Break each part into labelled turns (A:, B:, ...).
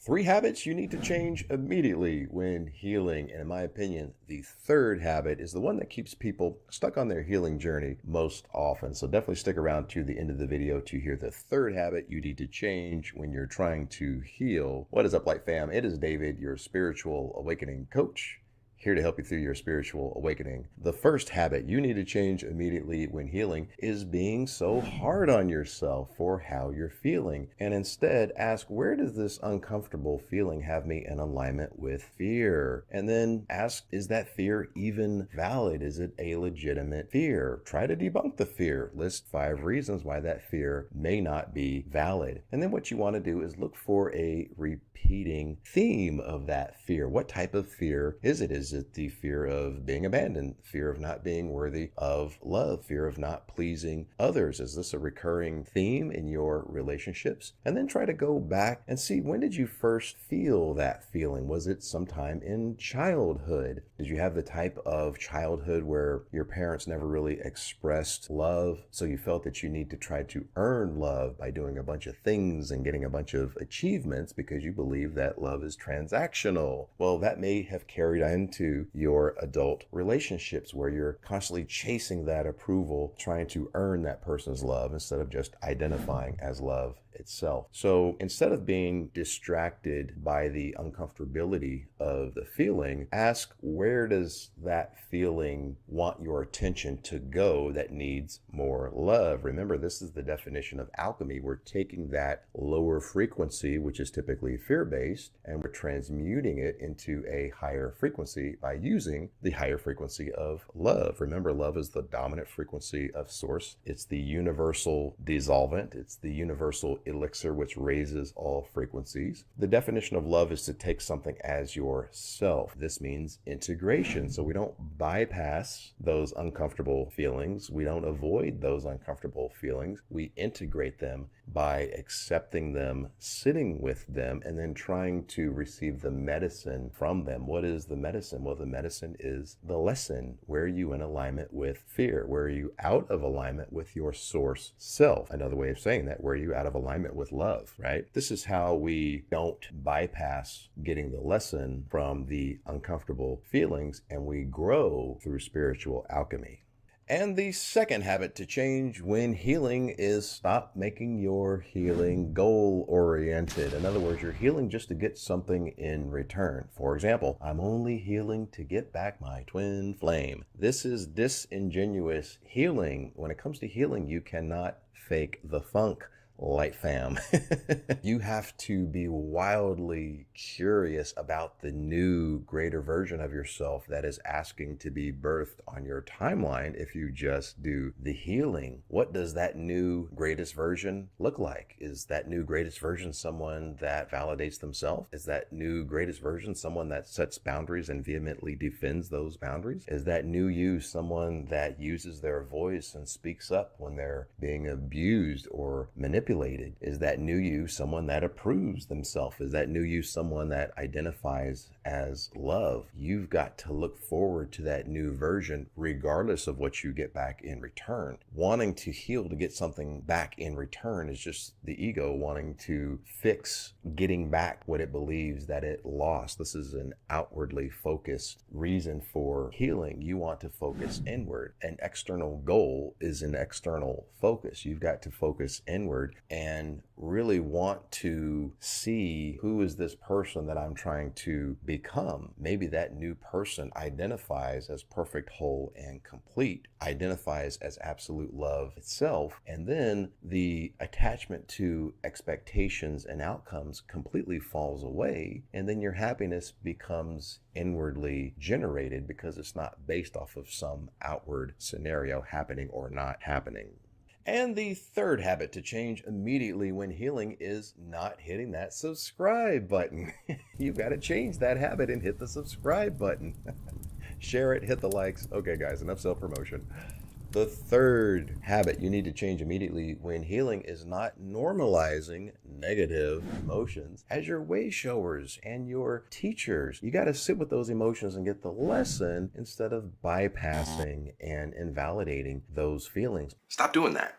A: 3 habits you need to change immediately when healing. And in my opinion, the third habit is the one that keeps people stuck on their healing journey most often. So definitely stick around to the end of the video to hear the third habit you need to change when you're trying to heal. What is up, Light Fam? It is David, your spiritual awakening coach, here to help you through your spiritual awakening. The first habit you need to change immediately when healing is being so hard on yourself for how you're feeling, and instead ask, where does this uncomfortable feeling have me in alignment with fear? And then ask, is that fear even valid? Is it a legitimate fear? Try to debunk the fear. List 5 reasons why that fear may not be valid. And then what you want to do is look for a repeating theme of that fear. What type of fear is it? Is it the fear of being abandoned, fear of not being worthy of love, fear of not pleasing others? Is this a recurring theme in your relationships? And then try to go back and see, when did you first feel that feeling? Was it sometime in childhood? Did you have the type of childhood where your parents never really expressed love, so you felt that you need to try to earn love by doing a bunch of things and getting a bunch of achievements because you believe that love is transactional? Well, that may have carried into your adult relationships where you're constantly chasing that approval, trying to earn that person's love instead of just identifying as love itself. So instead of being distracted by the uncomfortability of the feeling, ask, where does that feeling want your attention to go that needs more love? Remember, this is the definition of alchemy. We're taking that lower frequency, which is typically fear-based, and we're transmuting it into a higher frequency by using the higher frequency of love. Remember, love is the dominant frequency of source. It's the universal dissolvent. It's the universal elixir which raises all frequencies. The definition of love is to take something as yourself. This means integration. So we don't bypass those uncomfortable feelings. We don't avoid those uncomfortable feelings. We integrate them by accepting them, sitting with them, and then trying to receive the medicine from them. What is the medicine? Well, the medicine is the lesson. Where are you in alignment with fear? Where are you out of alignment with your source self? Another way of saying that, where are you out of alignment with love, right? This is how we don't bypass getting the lesson from the uncomfortable feelings, and we grow through spiritual alchemy. And the second habit to change when healing is stop making your healing goal-oriented. In other words, you're healing just to get something in return. For example, I'm only healing to get back my twin flame. This is disingenuous healing. When it comes to healing, you cannot fake the funk, Light Fam. You have to be wildly curious about the new, greater version of yourself that is asking to be birthed on your timeline if you just do the healing. What does that new, greatest version look like? Is that new, greatest version someone that validates themselves? Is that new, greatest version someone that sets boundaries and vehemently defends those boundaries? Is that new you someone that uses their voice and speaks up when they're being abused or manipulated? Is that new you someone that approves themselves? Is that new you someone that identifies as love? You've got to look forward to that new version regardless of what you get back in return. Wanting to heal to get something back in return is just the ego wanting to fix getting back what it believes that it lost. This is an outwardly focused reason for healing. You want to focus inward. An external goal is an external focus. You've got to focus inward and really want to see, who is this person that I'm trying to become? Maybe that new person identifies as perfect, whole, and complete, identifies as absolute love itself, and then the attachment to expectations and outcomes completely falls away, and then your happiness becomes inwardly generated because it's not based off of some outward scenario happening or not happening. And the third habit to change immediately when healing is not hitting that subscribe button. You've got to change that habit and hit the subscribe button. Share it, hit the likes. Okay, guys, enough self-promotion. The third habit you need to change immediately when healing is not normalizing negative emotions as your way showers and your teachers. You got to sit with those emotions and get the lesson instead of bypassing and invalidating those feelings. Stop doing that.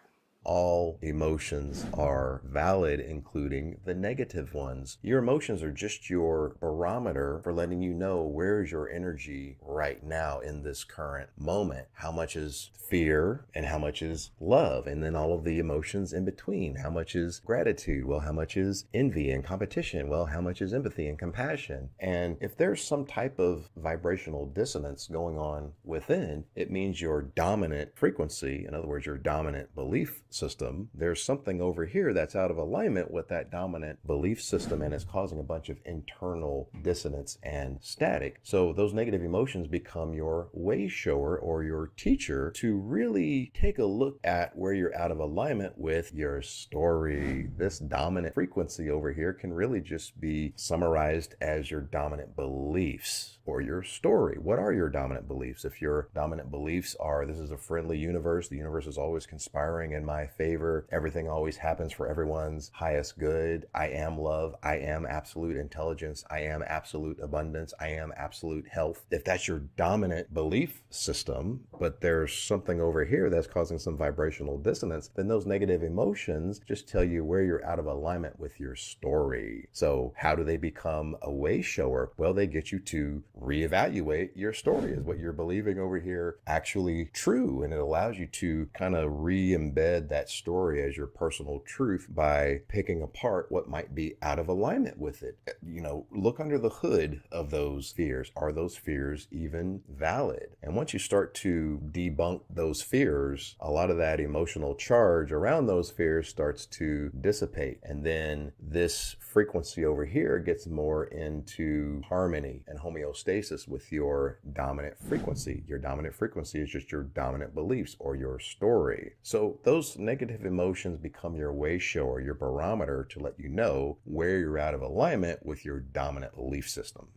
A: all emotions are valid, including the negative ones. Your emotions are just your barometer for letting you know where's your energy right now in this current moment. How much is fear and how much is love? And then all of the emotions in between. How much is gratitude? Well, how much is envy and competition? Well, how much is empathy and compassion? And if there's some type of vibrational dissonance going on within, it means your dominant frequency, in other words, your dominant belief system, there's something over here that's out of alignment with that dominant belief system, and it's causing a bunch of internal dissonance and static. So those negative emotions become your way shower or your teacher to really take a look at where you're out of alignment with your story. This dominant frequency over here can really just be summarized as your dominant beliefs or your story. What are your dominant beliefs? If your dominant beliefs are, this is a friendly universe, the universe is always conspiring in my favor, everything always happens for everyone's highest good, I am love, I am absolute intelligence, I am absolute abundance, I am absolute health. If that's your dominant belief system, but there's something over here that's causing some vibrational dissonance, then those negative emotions just tell you where you're out of alignment with your story. So how do they become a way shower? Well, they get you to reevaluate your story. Is what you're believing over here actually true? And it allows you to kind of re-embed that story as your personal truth by picking apart what might be out of alignment with it. You know, look under the hood of those fears. Are those fears even valid? And once you start to debunk those fears, a lot of that emotional charge around those fears starts to dissipate. And then this frequency over here gets more into harmony and homeostasis with your dominant frequency. Your dominant frequency is just your dominant beliefs or your story. So those negative emotions become your way shower, your barometer to let you know where you're out of alignment with your dominant belief system.